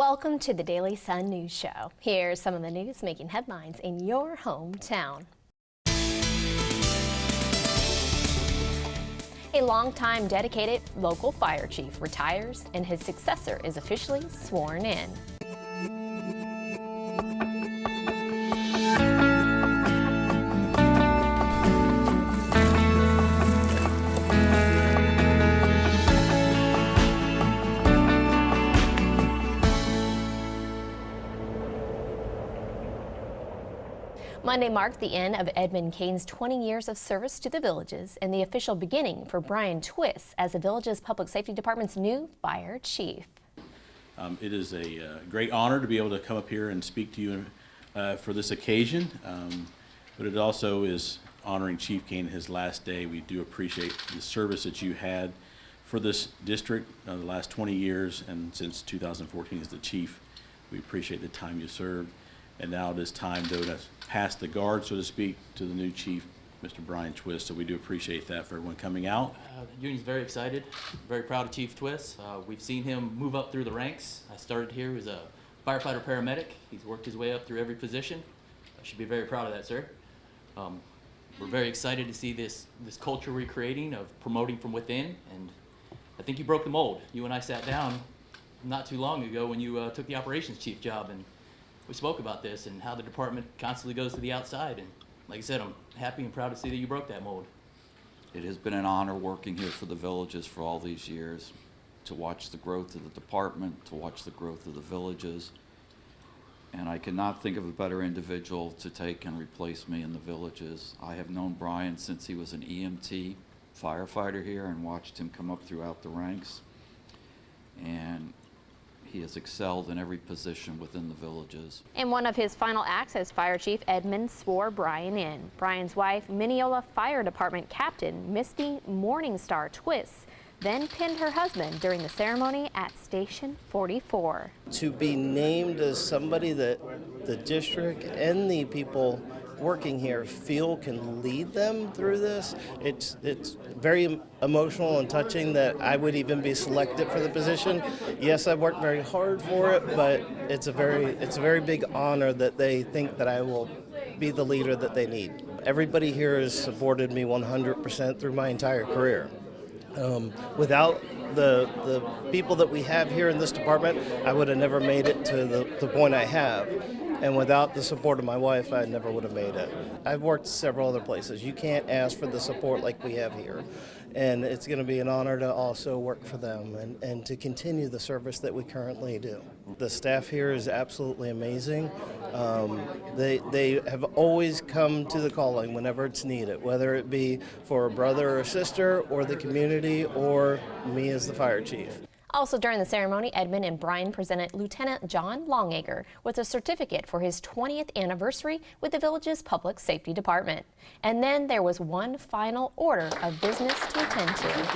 Welcome to the Daily Sun News Show. Here's some of the news making headlines in your hometown. A longtime dedicated local fire chief retires and his successor is officially sworn in. Monday marked the end of Edmund Kane's 20 years of service to the Villages and the official beginning for Brian Twist as the Villages Public Safety Department's new fire chief. It is a great honor to be able to come up here and speak to you for this occasion, but it also is honoring Chief Kane his last day. We do appreciate the service that you had for this district the last 20 years, and since 2014 as the chief. We appreciate the time you served. And now it is time, though, to pass the guard, so to speak, to the new chief, Mr. Brian Twist. So we do appreciate that for everyone coming out. The union's very excited, very proud of Chief Twist. We've seen him move up through the ranks. I started here as a firefighter paramedic. He's worked his way up through every position. I should be very proud of that, sir. We're very excited to see this culture we're creating of promoting from within, and I think you broke the mold. You and I sat down not too long ago when you took the operations chief job, and we spoke about this and how the department constantly goes to the outside. And like I said, I'm happy and proud to see that you broke that mold. It has been an honor working here for the Villages for all these years, to watch the growth of the department, to watch the growth of the Villages. And I cannot think of a better individual to take and replace me in the Villages. I have known Brian since he was an EMT firefighter here and watched him come up throughout the ranks. And he has excelled in every position within the Villages. In one of his final acts as fire chief, Edmund swore Brian in. Brian's wife, Mineola Fire Department Captain Misty Morningstar Twist, then pinned her husband during the ceremony at Station 44. To be named as somebody that the district and the people working here feel can lead them through this, it's very emotional and touching that I would even be selected for the position. Yes, I've worked very hard for it, but it's a very big honor that they think that I will be the leader that they need. Everybody here has supported me 100% through my entire career. Without the people that we have here in this department, I would have never made it to the point I have. And without the support of my wife, I never would have made it. I've worked several other places. You can't ask for the support like we have here. And it's going to be an honor to also work for them and to continue the service that we currently do. The staff here is absolutely amazing. They have always come to the calling whenever it's needed, whether it be for a brother or sister or the community or me as the fire chief. Also during the ceremony, Edmund and Brian presented Lieutenant John Longacre with a certificate for his 20th anniversary with the Villages Public Safety Department. And then there was one final order of business to attend to. It's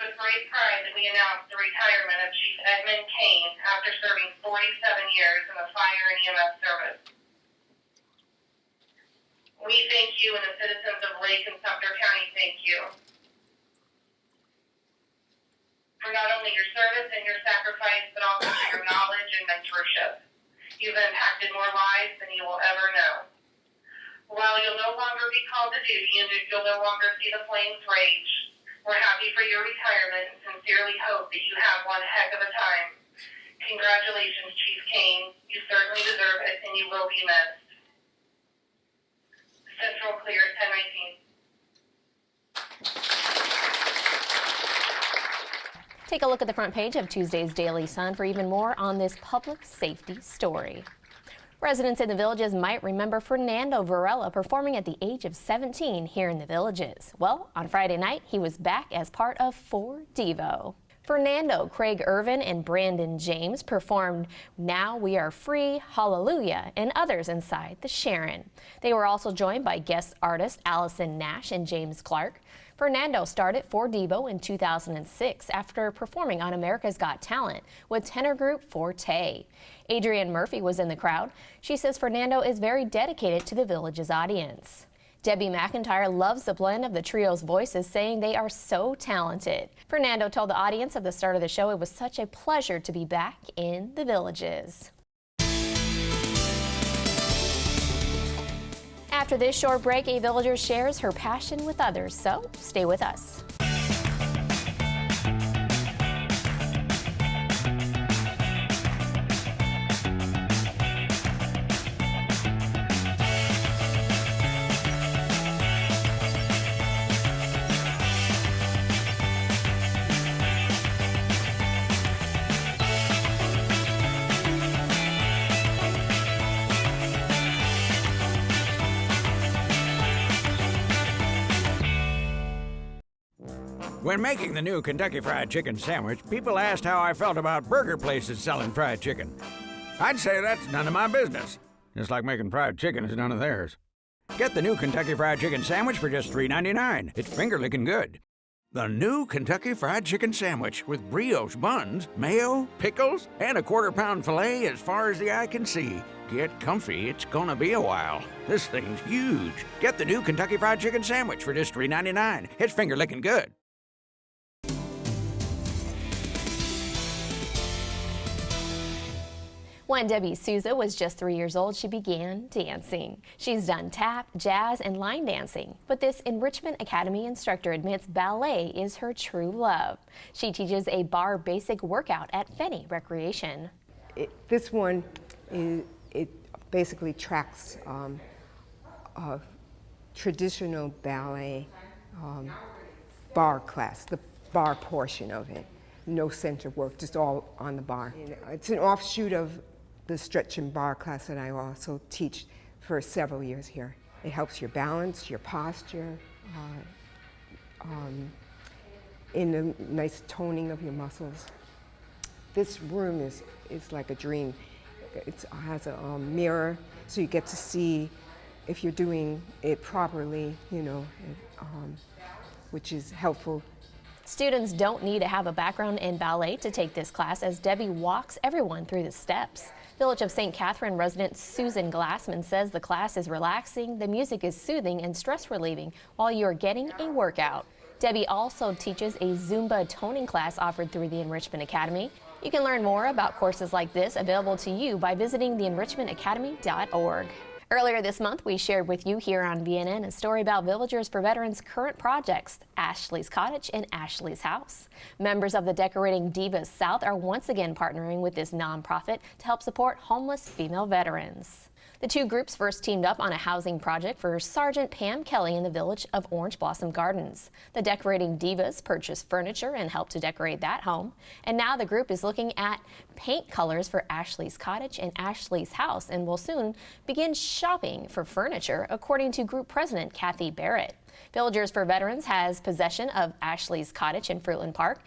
with great pride that we announce the retirement of Chief Edmund Kane after serving 47 years in the fire and EMS service. We thank you, and the citizens of Lake and Sumter County thank you for not only your service and your sacrifice, but also for your knowledge and mentorship. You've impacted more lives than you will ever know. While you'll no longer be called to duty and you'll no longer see the flames rage, we're happy for your retirement and sincerely hope that you have one heck of a time. Congratulations, Chief Kane. You certainly deserve it, and you will be missed. Central clear at 10:19. Take a look at the front page of Tuesday's Daily Sun for even more on this public safety story. Residents in the Villages might remember Fernando Varela performing at the age of 17 here in the Villages. Well, on Friday night, he was back as part of 4Devo. Fernando, Craig Irvin, and Brandon James performed Now We Are Free, Hallelujah, and others inside the Sharon. They were also joined by guest artists Allison Nash and James Clark. Fernando started 4Devo in 2006 after performing on America's Got Talent with tenor group Forte. Adrienne Murphy was in the crowd. She says Fernando is very dedicated to the Village's audience. Debbie McIntyre loves the blend of the trio's voices, saying they are so talented. Fernando told the audience at the start of the show it was such a pleasure to be back in the Villages. After this short break, a villager shares her passion with others, so stay with us. When making the new Kentucky Fried Chicken sandwich, people asked how I felt about burger places selling fried chicken. I'd say that's none of my business, just like making fried chicken is none of theirs. Get the new Kentucky Fried Chicken sandwich for just $3.99. It's finger-licking good. The new Kentucky Fried Chicken sandwich with brioche buns, mayo, pickles, and a quarter-pound filet as far as the eye can see. Get comfy, it's gonna be a while. This thing's huge. Get the new Kentucky Fried Chicken sandwich for just $3.99. It's finger-licking good. When Debbie Souza was just 3 years old, she began dancing. She's done tap, jazz, and line dancing, but this Enrichment Academy instructor admits ballet is her true love. She teaches a bar basic workout at Fenney Recreation. This one, it basically tracks traditional ballet bar class, the bar portion of it. No center work, just all on the bar. It's an offshoot of the stretch and bar class that I also teach for several years here. It helps your balance, your posture, in a nice toning of your muscles. This room is like a dream. It has a mirror, so you get to see if you're doing it properly, you know, which is helpful. Students don't need to have a background in ballet to take this class, as Debbie walks everyone through the steps. Village of St. Catherine resident Susan Glassman says the class is relaxing, the music is soothing and stress relieving while you're getting a workout. Debbie also teaches a Zumba toning class offered through the Enrichment Academy. You can learn more about courses like this available to you by visiting theenrichmentacademy.org. Earlier this month, we shared with you here on VNN a story about Villagers for Veterans' current projects, Ashley's Cottage and Ashley's House. Members of the Decorating Divas South are once again partnering with this nonprofit to help support homeless female veterans. The two groups first teamed up on a housing project for Sergeant Pam Kelly in the village of Orange Blossom Gardens. The Decorating Divas purchased furniture and helped to decorate that home. And now the group is looking at paint colors for Ashley's Cottage and Ashley's House and will soon begin shopping for furniture, according to group president Kathy Barrett. Villagers for Veterans has possession of Ashley's Cottage in Fruitland Park.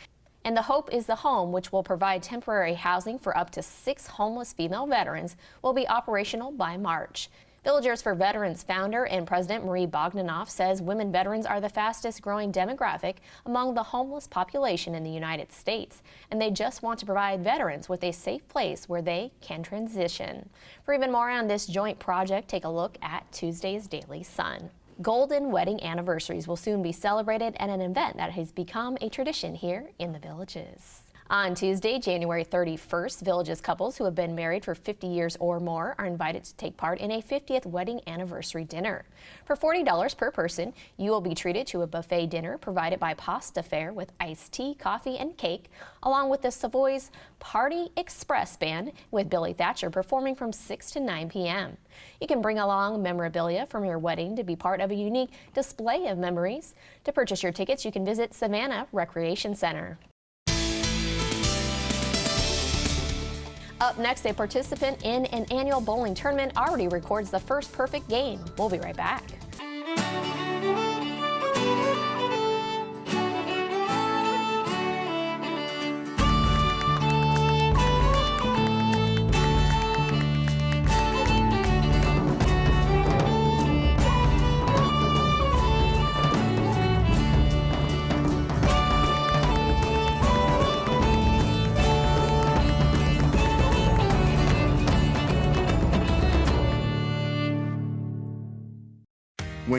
And the hope is the home, which will provide temporary housing for up to 6 homeless female veterans, will be operational by March. Villagers for Veterans founder and president Marie Bogdanoff says women veterans are the fastest growing demographic among the homeless population in the United States, and they just want to provide veterans with a safe place where they can transition. For even more on this joint project, take a look at Tuesday's Daily Sun. Golden wedding anniversaries will soon be celebrated at an event that has become a tradition here in the Villages. On Tuesday, January 31st, Villages couples who have been married for 50 years or more are invited to take part in a 50th wedding anniversary dinner. For $40 per person, you will be treated to a buffet dinner provided by Pasta Fare with iced tea, coffee, and cake, along with the Savoy's Party Express Band with Billy Thatcher performing from 6 to 9 p.m. You can bring along memorabilia from your wedding to be part of a unique display of memories. To purchase your tickets, you can visit Savannah Recreation Center. Up next, a participant in an annual bowling tournament already records the first perfect game. We'll be right back.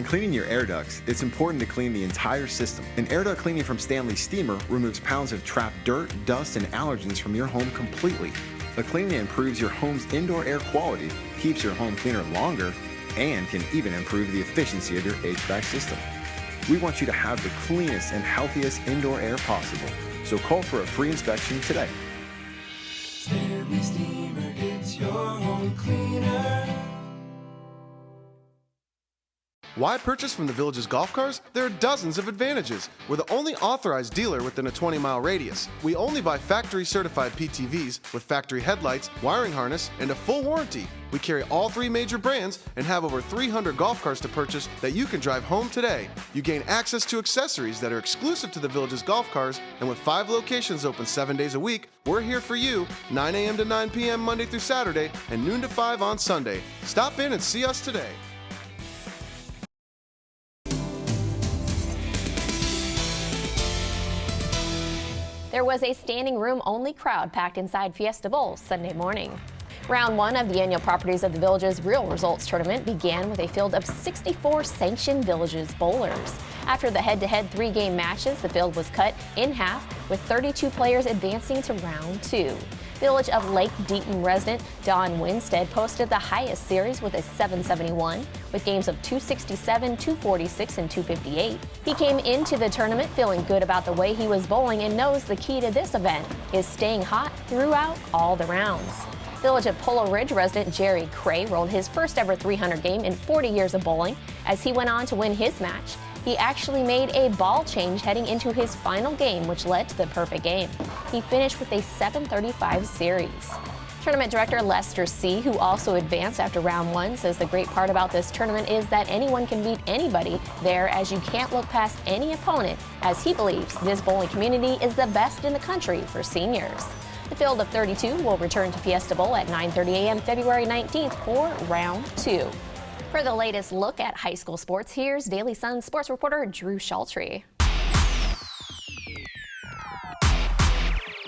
When cleaning your air ducts, it's important to clean the entire system. An air duct cleaning from Stanley Steamer removes pounds of trapped dirt, dust, and allergens from your home completely. The cleaning improves your home's indoor air quality, keeps your home cleaner longer, and can even improve the efficiency of your HVAC system. We want you to have the cleanest and healthiest indoor air possible, so call for a free inspection today. Stanley Steamer gets your home cleaner. Why purchase from the Village's golf cars? There are dozens of advantages. We're the only authorized dealer within a 20-mile radius. We only buy factory-certified PTVs with factory headlights, wiring harness, and a full warranty. We carry all 3 major brands and have over 300 golf cars to purchase that you can drive home today. You gain access to accessories that are exclusive to the Village's golf cars, and with 5 locations open 7 days a week, we're here for you 9 a.m. to 9 p.m. Monday through Saturday and noon to 5 on Sunday. Stop in and see us today. There was a standing room only crowd packed inside Fiesta Bowl Sunday morning. Round 1 of the annual Properties of the Villages Real Results Tournament began with a field of 64 sanctioned Villages bowlers. After the head-to-head 3-game matches, the field was cut in half, with 32 players advancing to round 2. Village of Lake Deaton resident Don Winstead posted the highest series with a 771, with games of 267, 246, and 258. He came into the tournament feeling good about the way he was bowling and knows the key to this event is staying hot throughout all the rounds. Village of Polo Ridge resident Jerry Cray rolled his first ever 300 game in 40 years of bowling. As he went on to win his match, he actually made a ball change heading into his final game, which led to the perfect game. He finished with a 735 series. Tournament director Lester C., who also advanced after round 1, says the great part about this tournament is that anyone can beat anybody there, as you can't look past any opponent, as he believes this bowling community is the best in the country for seniors. The field of 32 will return to Fiesta Bowl at 9:30 a.m. February 19th for round 2. For the latest look at high school sports, here's Daily Sun sports reporter Drew Sheltree.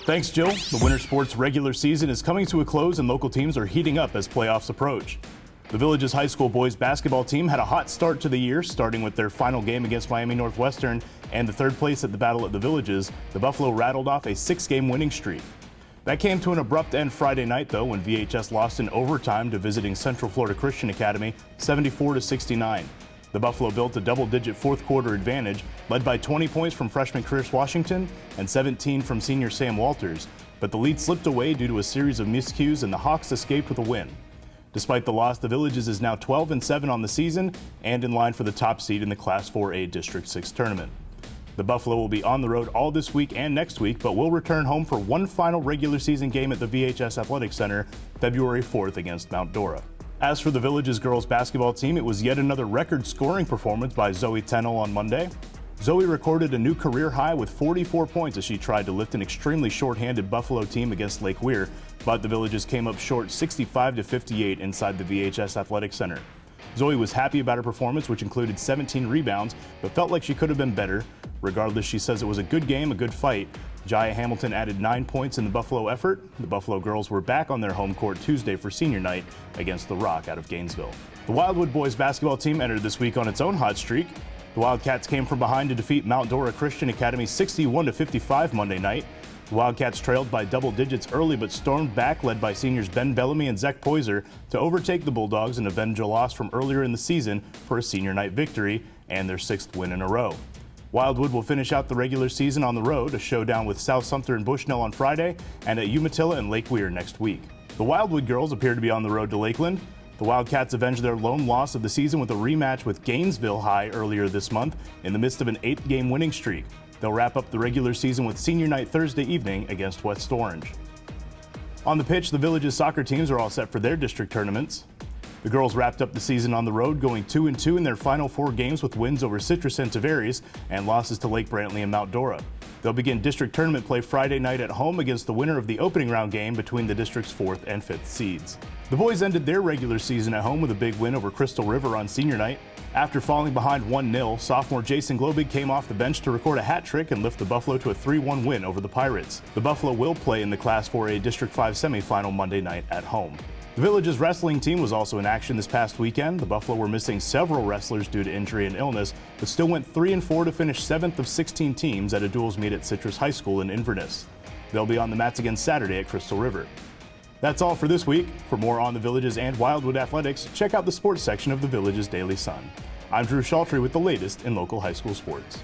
Thanks, Jill. The winter sports regular season is coming to a close and local teams are heating up as playoffs approach. The Village's high school boys basketball team had a hot start to the year, starting with their final game against Miami Northwestern and the 3rd place at the Battle at the Villages. The Buffalo rattled off a 6-game winning streak. That came to an abrupt end Friday night, though, when VHS lost in overtime to visiting Central Florida Christian Academy, 74-69. The Buffalo built a double-digit fourth-quarter advantage, led by 20 points from freshman Chris Washington and 17 from senior Sam Walters. But the lead slipped away due to a series of miscues, and the Hawks escaped with a win. Despite the loss, the Villages is now 12-7 on the season and in line for the top seed in the Class 4A District 6 tournament. The Buffalo will be on the road all this week and next week, but will return home for one final regular season game at the VHS Athletic Center February 4th against Mount Dora. As for the Village's girls basketball team, it was yet another record scoring performance by Zoe Tennell on Monday. Zoe recorded a new career high with 44 points as she tried to lift an extremely short-handed Buffalo team against Lake Weir, but the Villages came up short 65-58 inside the VHS Athletic Center. Zoe was happy about her performance, which included 17 rebounds, but felt like she could have been better. Regardless, she says it was a good game, a good fight. Jaya Hamilton added 9 points in the Buffalo effort. The Buffalo girls were back on their home court Tuesday for senior night against the Rock out of Gainesville. The Wildwood boys basketball team entered this week on its own hot streak. The Wildcats came from behind to defeat Mount Dora Christian Academy 61-55 Monday night. The Wildcats trailed by double digits early but stormed back, led by seniors Ben Bellamy and Zach Poyser, to overtake the Bulldogs and avenge a loss from earlier in the season for a senior night victory and their 6th win in a row. Wildwood will finish out the regular season on the road, a showdown with South Sumter and Bushnell on Friday, and at Umatilla and Lake Weir next week. The Wildwood girls appear to be on the road to Lakeland. The Wildcats avenged their lone loss of the season with a rematch with Gainesville High earlier this month in the midst of an 8-game winning streak. They'll wrap up the regular season with senior night Thursday evening against West Orange. On the pitch, the Village's soccer teams are all set for their district tournaments. The girls wrapped up the season on the road, going 2-2 in their final 4 games with wins over Citrus and Tavares and losses to Lake Brantley and Mount Dora. They'll begin district tournament play Friday night at home against the winner of the opening round game between the district's 4th and 5th seeds. The boys ended their regular season at home with a big win over Crystal River on senior night. After falling behind 1-0, sophomore Jason Globig came off the bench to record a hat trick and lift the Buffalo to a 3-1 win over the Pirates. The Buffalo will play in the Class 4A District 5 semifinal Monday night at home. The Village's wrestling team was also in action this past weekend. The Buffalo were missing several wrestlers due to injury and illness, but still went 3-4 to finish 7th of 16 teams at a duels meet at Citrus High School in Inverness. They'll be on the mats again Saturday at Crystal River. That's all for this week. For more on the Villages and Wildwood athletics, check out the sports section of the Villages Daily Sun. I'm Drew Shaltry with the latest in local high school sports.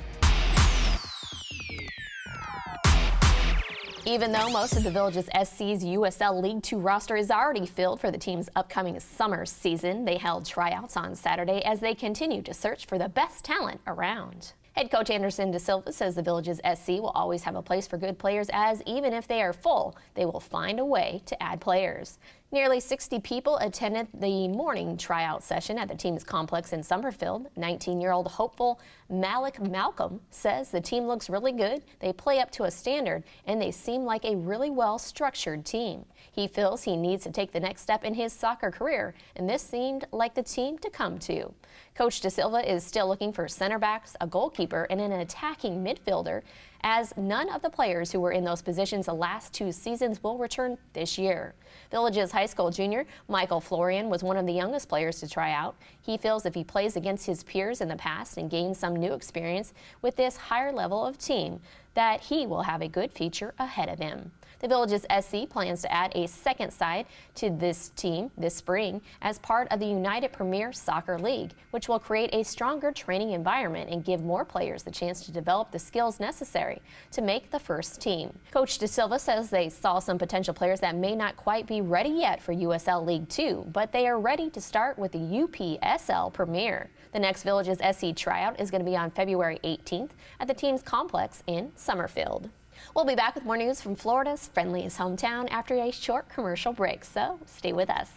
Even though most of the Villages SC's USL League 2 roster is already filled for the team's upcoming summer season, they held tryouts on Saturday as they continue to search for the best talent around. Head coach Anderson De Silva says the Villages SC will always have a place for good players, as even if they are full, they will find a way to add players. Nearly 60 people attended the morning tryout session at the team's complex in Summerfield. 19-year-old hopeful Malik Malcolm says the team looks really good, they play up to a standard, and they seem like a really well-structured team. He feels he needs to take the next step in his soccer career, and this seemed like the team to come to. Coach De Silva is still looking for center backs, a goalkeeper, and an attacking midfielder, as none of the players who were in those positions the last 2 seasons will return this year. Villages High School junior Michael Florian was one of the youngest players to try out. He feels if he plays against his peers in the past and gains some new experience with this higher level of team, that he will have a good future ahead of him. The Villages SC plans to add a second side to this team this spring as part of the United Premier Soccer League, which will create a stronger training environment and give more players the chance to develop the skills necessary to make the first team. Coach De Silva says they saw some potential players that may not quite be ready yet for USL League 2, but they are ready to start with the UPSL Premier. The next Villages SC tryout is going to be on February 18th at the team's complex in Summerfield. We'll be back with more news from Florida's friendliest hometown after a short commercial break, so stay with us.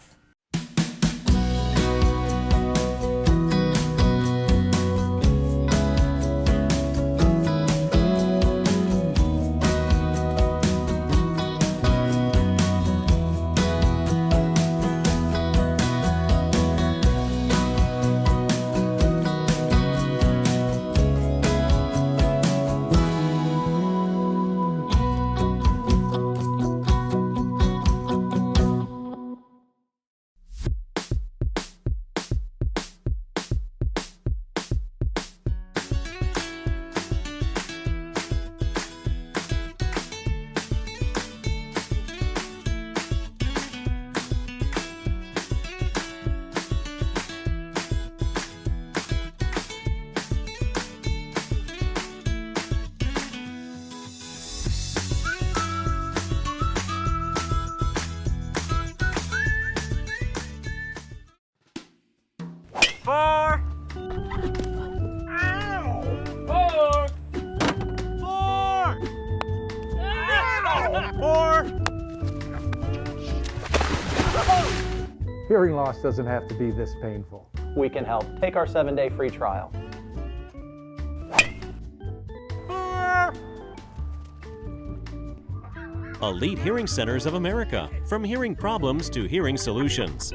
Hearing loss doesn't have to be this painful. We can help. Take our 7-day free trial. Elite Hearing Centers of America. From hearing problems to hearing solutions.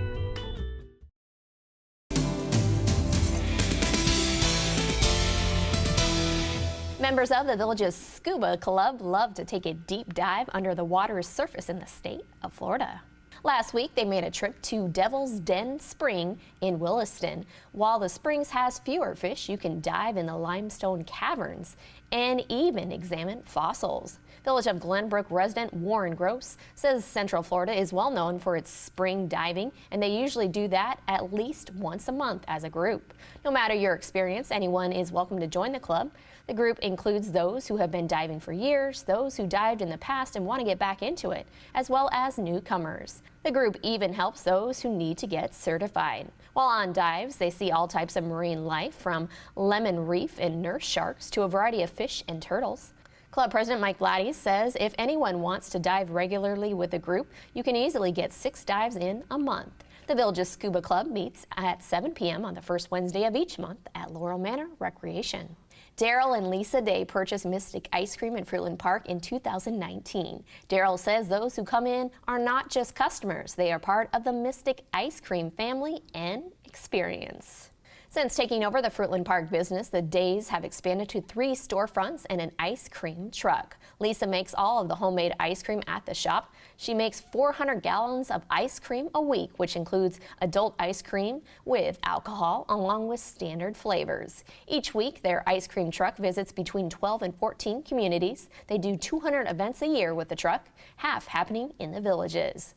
Members of the Villages Scuba Club love to take a deep dive under the water's surface in the state of Florida. Last week, they made a trip to Devil's Den Spring in Williston. While the springs has fewer fish, you can dive in the limestone caverns and even examine fossils. Village of Glenbrook resident Warren Gross says Central Florida is well known for its spring diving, and they usually do that at least once a month as a group. No matter your experience, anyone is welcome to join the club. The group includes those who have been diving for years, those who dived in the past and want to get back into it, as well as newcomers. The group even helps those who need to get certified. While on dives, they see all types of marine life, from lemon reef and nurse sharks to a variety of fish and turtles. Club President Mike Blatty says if anyone wants to dive regularly with the group, you can easily get 6 dives in a month. The Villages Scuba Club meets at 7 p.m. on the first Wednesday of each month at Laurel Manor Recreation. Daryl and Lisa Day purchased Mystic Ice Cream in Fruitland Park in 2019. Daryl says those who come in are not just customers, they are part of the Mystic Ice Cream family and experience. Since taking over the Fruitland Park business, the Days have expanded to 3 storefronts and an ice cream truck. Lisa makes all of the homemade ice cream at the shop. She makes 400 gallons of ice cream a week, which includes adult ice cream with alcohol along with standard flavors. Each week, their ice cream truck visits between 12 and 14 communities. They do 200 events a year with the truck, half happening in the Villages.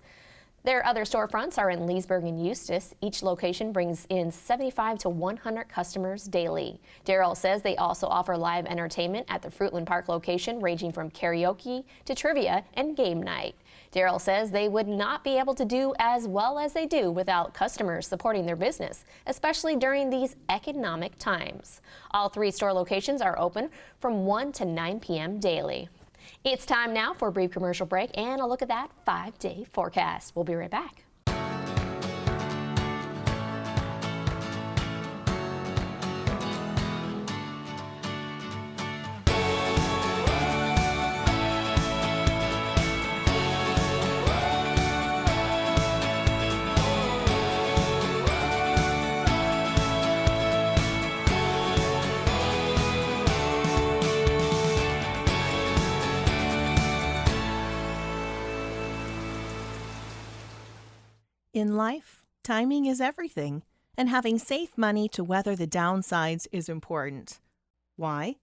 Their other storefronts are in Leesburg and Eustis. Each location brings in 75 to 100 customers daily. Daryl says they also offer live entertainment at the Fruitland Park location, ranging from karaoke to trivia and game night. Daryl says they would not be able to do as well as they do without customers supporting their business, especially during these economic times. All 3 store locations are open from 1 to 9 p.m. daily. It's time now for a brief commercial break and a look at that 5-day forecast. We'll be right back. In life, timing is everything, and having safe money to weather the downsides is important. Why?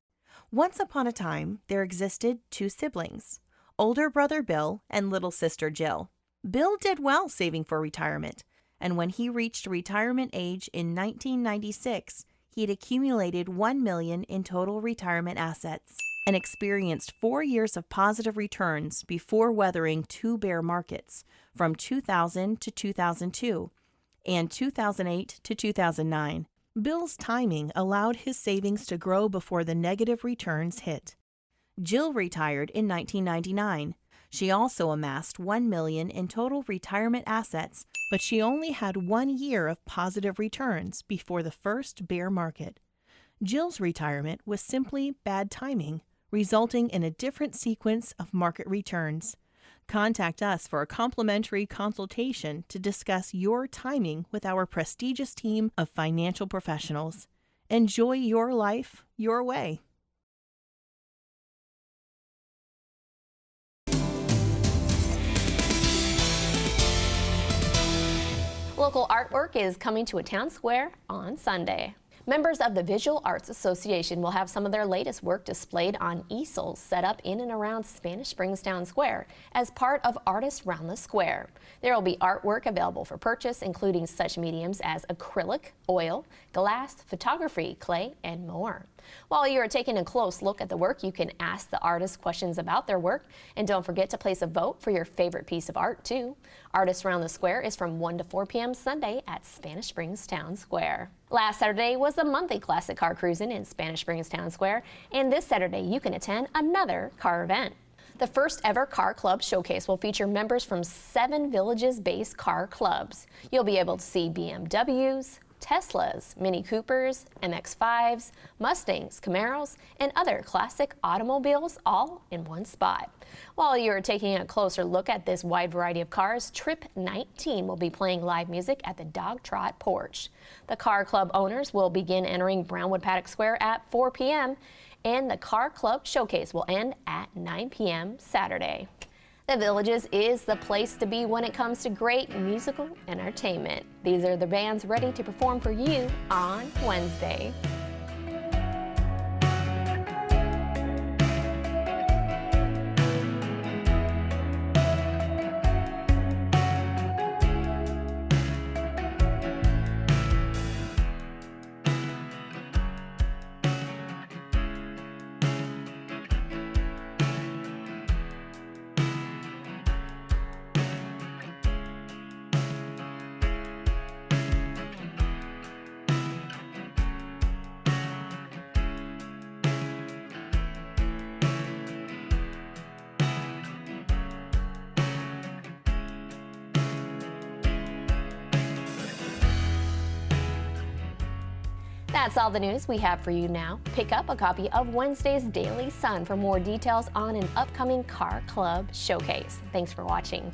Once upon a time, there existed 2 siblings, older brother Bill and little sister Jill. Bill did well saving for retirement, and when he reached retirement age in 1996, he'd accumulated $1 million in total retirement assets and experienced 4 years of positive returns before weathering 2 bear markets from 2000 to 2002 and 2008 to 2009. Bill's timing allowed his savings to grow before the negative returns hit. Jill retired in 1999. She also amassed $1 million in total retirement assets, but she only had 1 year of positive returns before the first bear market. Jill's retirement was simply bad timing, resulting in a different sequence of market returns. Contact us for a complimentary consultation to discuss your timing with our prestigious team of financial professionals. Enjoy your life your way. Local artwork is coming to a town square on Sunday. Members of the Visual Arts Association will have some of their latest work displayed on easels set up in and around Spanish Springs Town Square as part of Artists Round the Square. There will be artwork available for purchase, including such mediums as acrylic, oil, glass, photography, clay, and more. While you are taking a close look at the work, you can ask the artists questions about their work, and don't forget to place a vote for your favorite piece of art, too. Artists Round the Square is from 1 to 4 p.m. Sunday at Spanish Springs Town Square. Last Saturday was the monthly classic car cruising in Spanish Springs Town Square, and this Saturday you can attend another car event. The first ever car club showcase will feature members from 7 Villages-based car clubs. You'll be able to see BMWs, Teslas, Mini Coopers, MX-5s, Mustangs, Camaros, and other classic automobiles all in one spot. While you're taking a closer look at this wide variety of cars, Trip 19 will be playing live music at the Dog Trot Porch. The car club owners will begin entering Brownwood Paddock Square at 4 p.m. and the car club showcase will end at 9 p.m. Saturday. The Villages is the place to be when it comes to great musical entertainment. These are the bands ready to perform for you on Wednesday. That's all the news we have for you now. Pick up a copy of Wednesday's Daily Sun for more details on an upcoming car club showcase. Thanks for watching.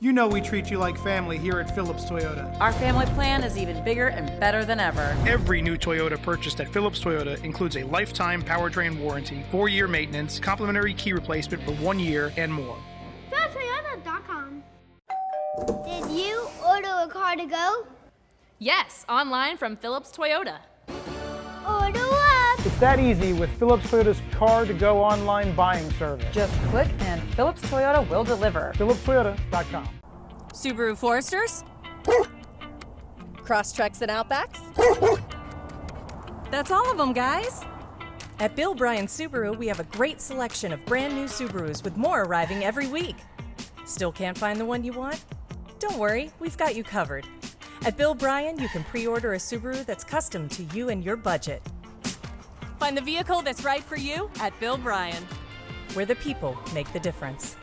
You know we treat you like family here at Phillips Toyota. Our family plan is even bigger and better than ever. Every new Toyota purchased at Phillips Toyota includes a lifetime powertrain warranty, 4-year maintenance, complimentary key replacement for 1 year, and more. PhillipsToyota.com. Did you order a car to go? Yes, online from Phillips Toyota. Order up! It's that easy with Phillips Toyota's car-to-go online buying service. Just click and Phillips Toyota will deliver. PhillipsToyota.com. Subaru Foresters? Crosstreks and Outbacks? That's all of them, guys. At Bill Bryan Subaru, we have a great selection of brand new Subarus with more arriving every week. Still can't find the one you want? Don't worry, we've got you covered. At Bill Bryan, you can pre-order a Subaru that's custom to you and your budget. Find the vehicle that's right for you at Bill Bryan, where the people make the difference.